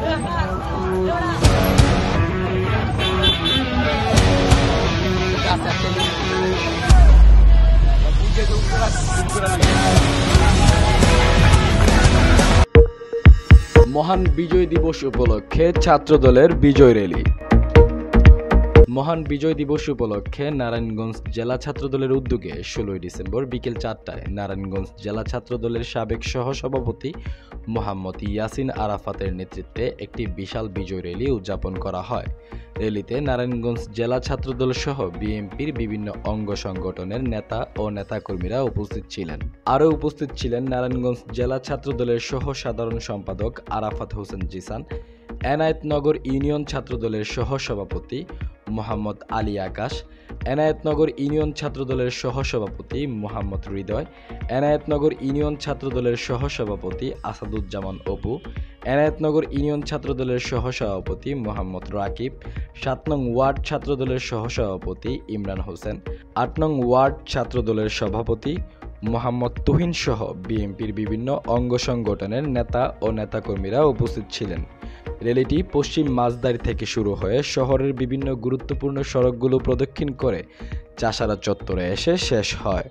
মহান বিজয় দিবস উপলক্ষে ছাত্রদলের বিজয় র্যালি। মহান বিজয় দিবস উপলক্ষে নারায়ণগঞ্জ জেলা ছাত্রদলের উদ্যোগে ১৬ ডিসেম্বর বিকেল ৪টায় নারায়ণগঞ্জ জেলা ছাত্রদলের সাবেক সহসভাপতি মোহাম্মদ ইয়াসিন আরাফাতের নেতৃত্বে একটি বিশাল বিজয় র্যালি উদযাপন করা হয়। র্যালিতে নারায়ণগঞ্জ জেলা ছাত্রদল সহ বিএনপির বিভিন্ন অঙ্গ সংগঠনের নেতা ও নেতাকর্মীরা উপস্থিত ছিলেন। আরও উপস্থিত ছিলেন নারায়ণগঞ্জ জেলা ছাত্রদলের সহ সাধারণ সম্পাদক আরাফাত হোসেন জিসান, এনায়েতনগর ইউনিয়ন ছাত্রদলের সহ সভাপতি মোহাম্মদ আলী আকাশ, এনায়েতনগর ইউনিয়ন ছাত্রদলের সহসভাপতি মোহাম্মদ হৃদয়, এনায়েতনগর ইউনিয়ন ছাত্রদলের সহসভাপতি আসাদুজ্জামান অপু, এনায়েতনগর ইউনিয়ন ছাত্রদলের সহসভাপতি মোহাম্মদ রাকিব, ৭ নং ওয়ার্ড ছাত্রদলের সহসভাপতি ইমরান হোসেন, ৮ নং ওয়ার্ড ছাত্রদলের সভাপতি মোহাম্মদ তুহিন সহ বিএনপির বিভিন্ন অঙ্গ সংগঠনের নেতা ও নেতাকর্মীরা উপস্থিত ছিলেন। র্যালিটি পশ্চিম মাঝদারি থেকে শুরু হয়ে শহরের বিভিন্ন গুরুত্বপূর্ণ সড়কগুলো প্রদক্ষিণ করে চাষারা চত্বরে এসে শেষ হয়।